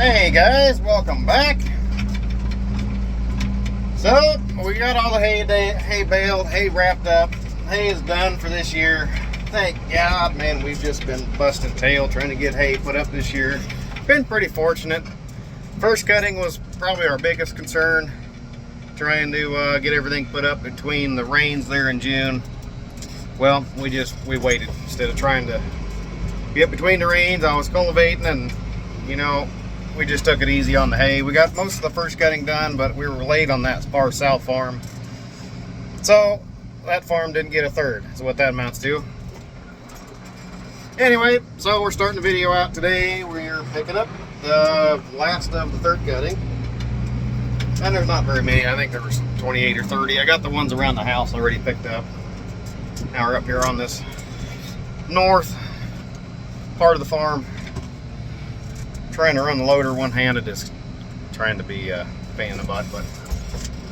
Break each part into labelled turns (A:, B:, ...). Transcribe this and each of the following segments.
A: Hey guys, welcome back. So we got all the hay baled, hay wrapped up. Hay is done for this year. Thank God, man. We've just been busting tail trying to get hay put up this year. Been pretty fortunate. First cutting was probably our biggest concern, trying to get everything put up between the rains there in June. Well, we waited instead of trying to get between the rains. I was cultivating, and you know, we just took it easy on the hay. We got most of the first cutting done, but we were late on that far south farm. So that farm didn't get a third, is what that amounts to. Anyway, so we're starting the video out today. We're picking up the last of the third cutting. And there's not very many. I think there was 28 or 30. I got the ones around the house already picked up. Now we're up here on this north part of the farm, trying to run the loader one-handed, just trying to be a pain in the butt, but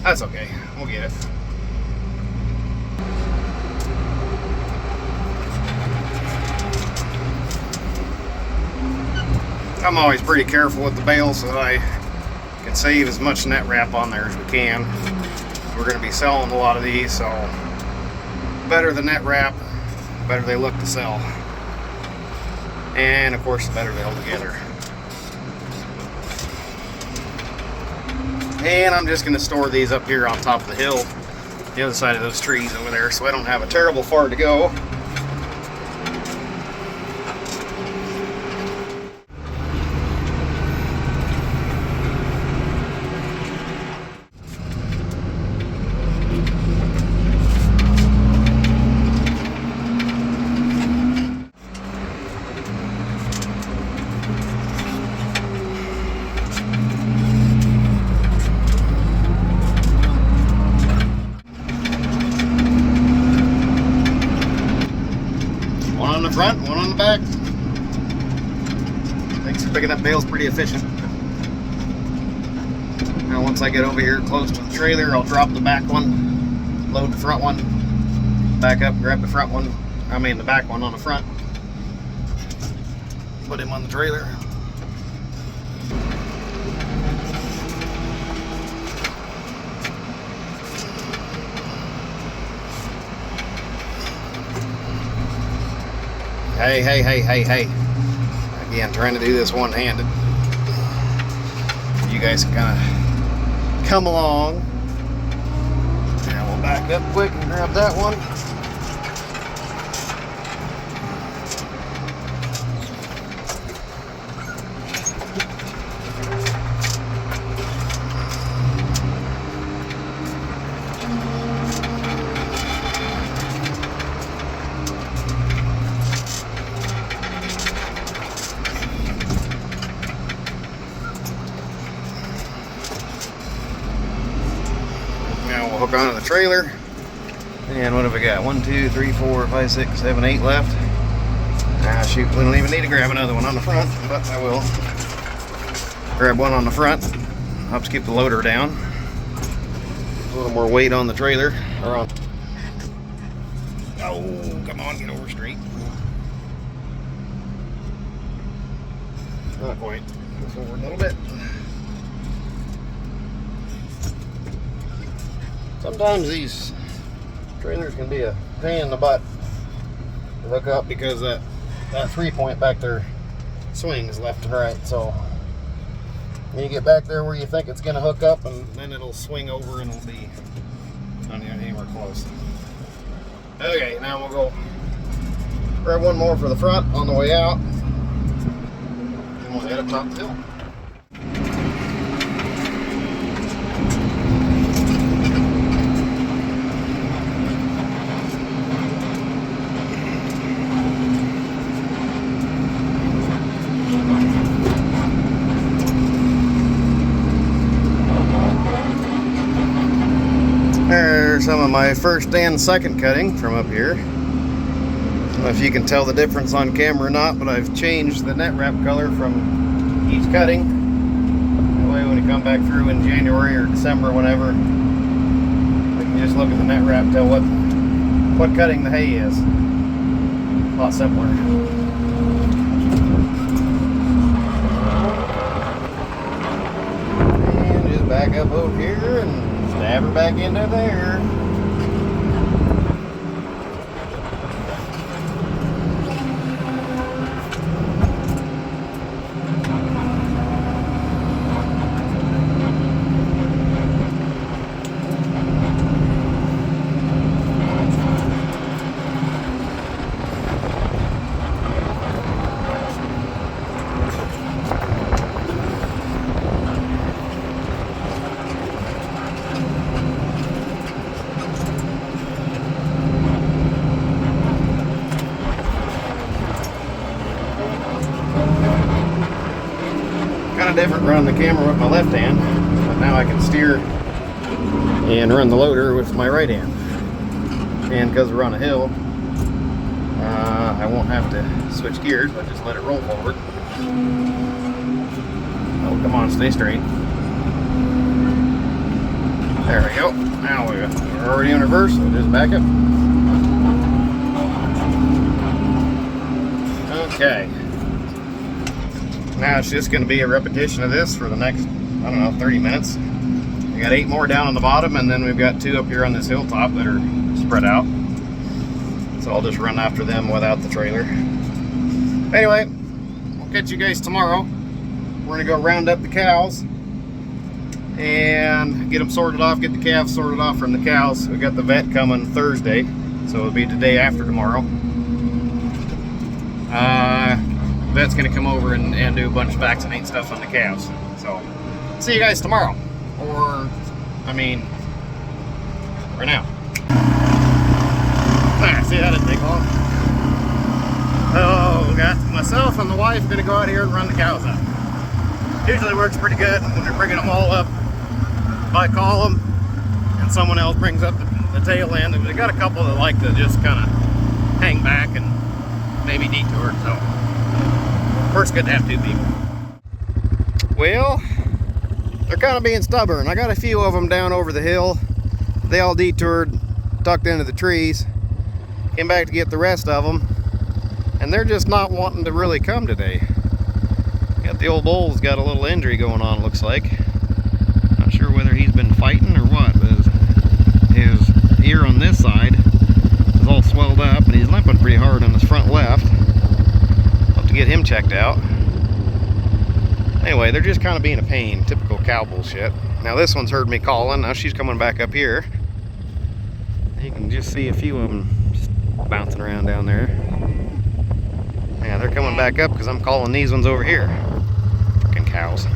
A: that's okay. We'll get it. I'm always pretty careful with the bales so that I can save as much net wrap on there as we can. We're going to be selling a lot of these, so better the net wrap, the better they look to sell. And of course, the better they hold together. And I'm just going to store these up here on top of the hill, the other side of those trees over there, so I don't have a terrible far to go. One on the front, one on the back. Thanks for picking up bales pretty efficient. Now once I get over here close to the trailer, I'll drop the back one, load the front one, back up, grab the front one, the back one on the front, put him on the trailer. Hey. Again, trying to do this one-handed. You guys can kind of come along. And we'll back up quick and grab that one. Hook onto the trailer, and what have we got? 1, 2, 3, 4, 5, 6, 7, 8 left. Ah, shoot, we don't even need to grab another one on the front, but I will grab one on the front. Helps keep the loader down. A little more weight on the trailer. Oh, come on, get over straight. Not quite. Go forward a little bit. Sometimes these trailers can be a pain in the butt to hook up because that 3-point back there swings left and right. So when you get back there where you think it's going to hook up, and then it'll swing over and it'll be not anywhere close. Okay, now we'll go grab one more for the front on the way out, and we'll head up top the hill. There's some of my first and second cutting from up here. I don't know if you can tell the difference on camera or not, but I've changed the net wrap color from each cutting. That way when you come back through in January or December, whenever, we can just look at the net wrap, tell what cutting the hay is. A lot simpler. up over here and stab her back into there. Different running the camera with my left hand, but now I can steer and run the loader with my right hand. And because we're on a hill, I won't have to switch gears, but just let it roll forward. Oh, come on, stay straight. There we go. Now we're already in reverse, so just back up. Okay. Now it's just going to be a repetition of this for the next, I don't know, 30 minutes. We got 8 more down on the bottom, and then we've got 2 up here on this hilltop that are spread out. So I'll just run after them without the trailer. Anyway, we'll catch you guys tomorrow. We're going to go round up the cows and get them sorted off, get the calves sorted off from the cows. We got the vet coming Thursday, so it'll be the day after tomorrow. Vet's gonna come over and do a bunch of vaccinate stuff on the calves. So, see you guys tomorrow. Or, I mean, right now. Ah, see, that didn't take long. Oh, we got myself and the wife gonna go out here and run the cows up. Usually works pretty good when you're bringing them all up. If I call them and someone else brings up the tail end, we got a couple that like to just kind of hang back and maybe detour, so. First, good to have 2 people. Well, they're kind of being stubborn. I got a few of them down over the hill. They all detoured, tucked into the trees. Came back to get the rest of them. And they're just not wanting to really come today. Got the old bull's got a little injury going on, looks like. Not sure whether he's been fighting or what, but his ear on this side is all swelled up and he's limping pretty hard on his front left. To get him checked out. Anyway, they're just kind of being a pain. Typical cow bullshit. Now this one's heard me calling. Now she's coming back up here. You can just see a few of them just bouncing around down there. Yeah, they're coming back up because I'm calling these ones over here. Freaking cows.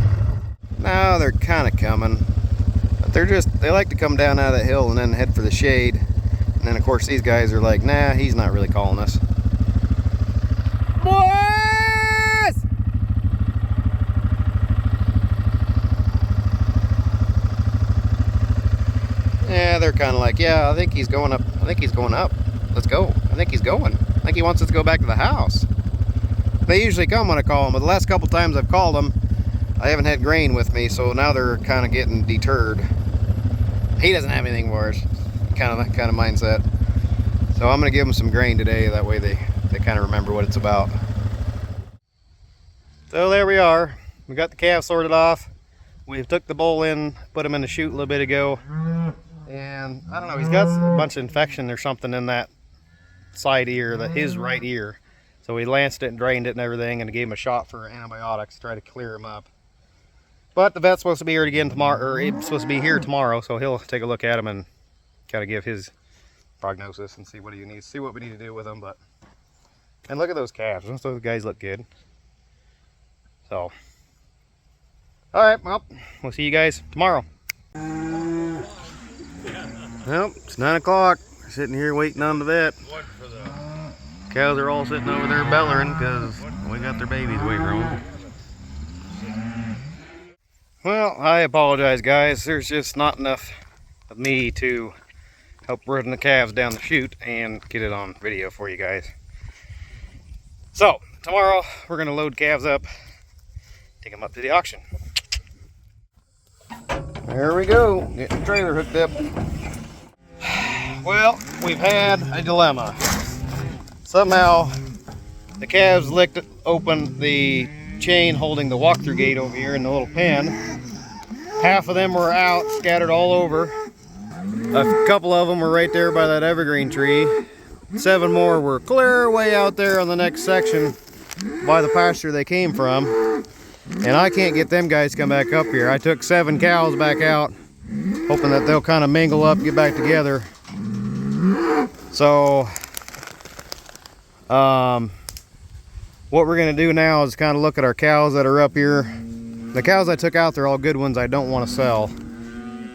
A: Now they're kind of coming. But they like to come down out of that hill and then head for the shade. And then of course these guys are like, nah, he's not really calling us. Boy! Yeah, they're kind of like, yeah, I think he's going up. I think he's going up. Let's go. I think he's going. I think he wants us to go back to the house. They usually come when I call them, but the last couple times I've called them, I haven't had grain with me, so now they're kind of getting deterred. He doesn't have anything for us. Kind of mindset. So I'm going to give them some grain today. That way they kind of remember what it's about. So there we are. We got the calves sorted off. We took the bull in, put him in the chute a little bit ago. And I don't know, he's got a bunch of infection or something in that side ear, his right ear. So we lanced it and drained it and everything and gave him a shot for antibiotics to try to clear him up. But the vet's supposed to be here again tomorrow, or he's supposed to be here tomorrow, so he'll take a look at him and kind of give his prognosis and see what he needs, see what we need to do with him. And look at those calves. Those guys look good. So, all right, well, we'll see you guys tomorrow. Well, it's 9 o'clock. We're sitting here waiting on the vet. Cows are all sitting over there bellering because we got their babies waiting around. Well, I apologize, guys. There's just not enough of me to help run the calves down the chute and get it on video for you guys. So, tomorrow we're going to load calves up, take them up to the auction. There we go, getting the trailer hooked up. Well, we've had a dilemma. Somehow the calves licked open the chain holding the walk-through gate over here in the little pen, half of them were out, scattered all over. A couple of them were right there by that evergreen tree. 7 more were clear way out there on the next section by the pasture they came from. And I can't get them guys to come back up here. I took 7 cows back out, hoping that they'll kind of mingle up, get back together. So, what we're going to do now is kind of look at our cows that are up here. The cows I took out, they're all good ones I don't want to sell.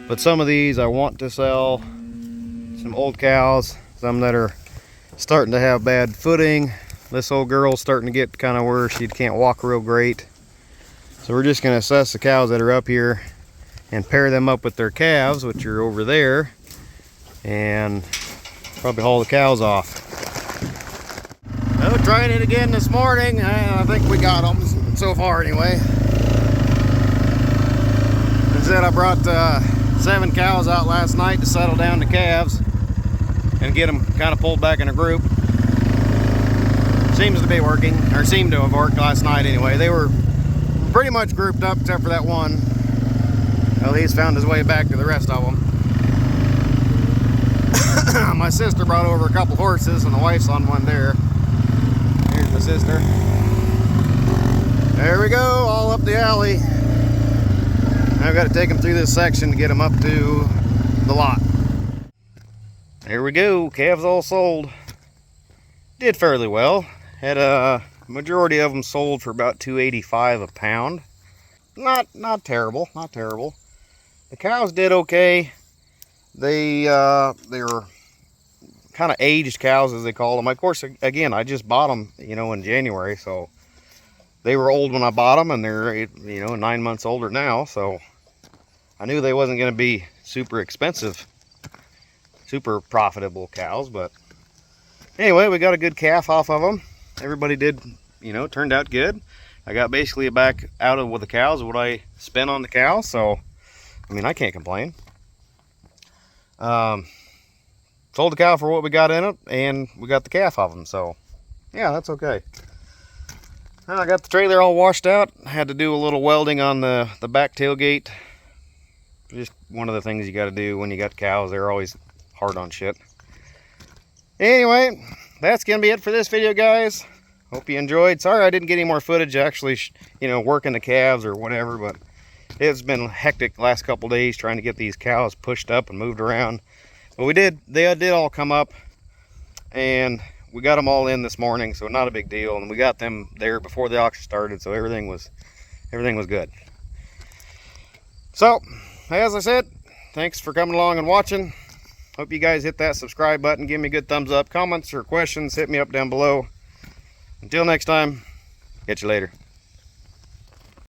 A: But some of these I want to sell. Some old cows, some that are starting to have bad footing. This old girl's starting to get kind of where she can't walk real great. So we're just going to assess the cows that are up here and pair them up with their calves, which are over there, and probably haul the cows off. Well, trying it again this morning. I think we got them so far anyway. Instead, I brought 7 cows out last night to settle down the calves and get them kind of pulled back in a group. Seems to be working, or seemed to have worked last night anyway. They were pretty much grouped up except for that one. Well, he's found his way back to the rest of them. My sister brought over a couple horses and the wife's on one there. Here's my sister. There we go, all up the alley. I've got to take them through this section to get them up to the lot. There we go, calves all sold. Did fairly well. Had a majority of them sold for about $2.85 a pound. Not terrible, not terrible. The cows did okay. They were kind of aged cows, as they call them. Of course, again, I just bought them, in January, so they were old when I bought them, and they're 9 months older now. So I knew they wasn't going to be super expensive, super profitable cows. But anyway, we got a good calf off of them. Everybody did, turned out good. I got basically back out of with the cows what I spent on the cows, so I mean, I can't complain. Sold the cow for what we got in it, and we got the calf off them, so yeah, that's okay. I got the trailer all washed out. Had to do a little welding on the back tailgate. Just one of the things you got to do when you got cows. They're always hard on shit. Anyway, that's gonna be it for this video, guys. Hope you enjoyed. Sorry I didn't get any more footage actually, working the calves or whatever, but it's been hectic the last couple days trying to get these cows pushed up and moved around. But they did all come up, and we got them all in this morning, so not a big deal. And we got them there before the auction started, so everything was good. So, as I said, thanks for coming along and watching. Hope you guys hit that subscribe button, give me a good thumbs up. Comments or questions, hit me up down below. Until next time, catch you later.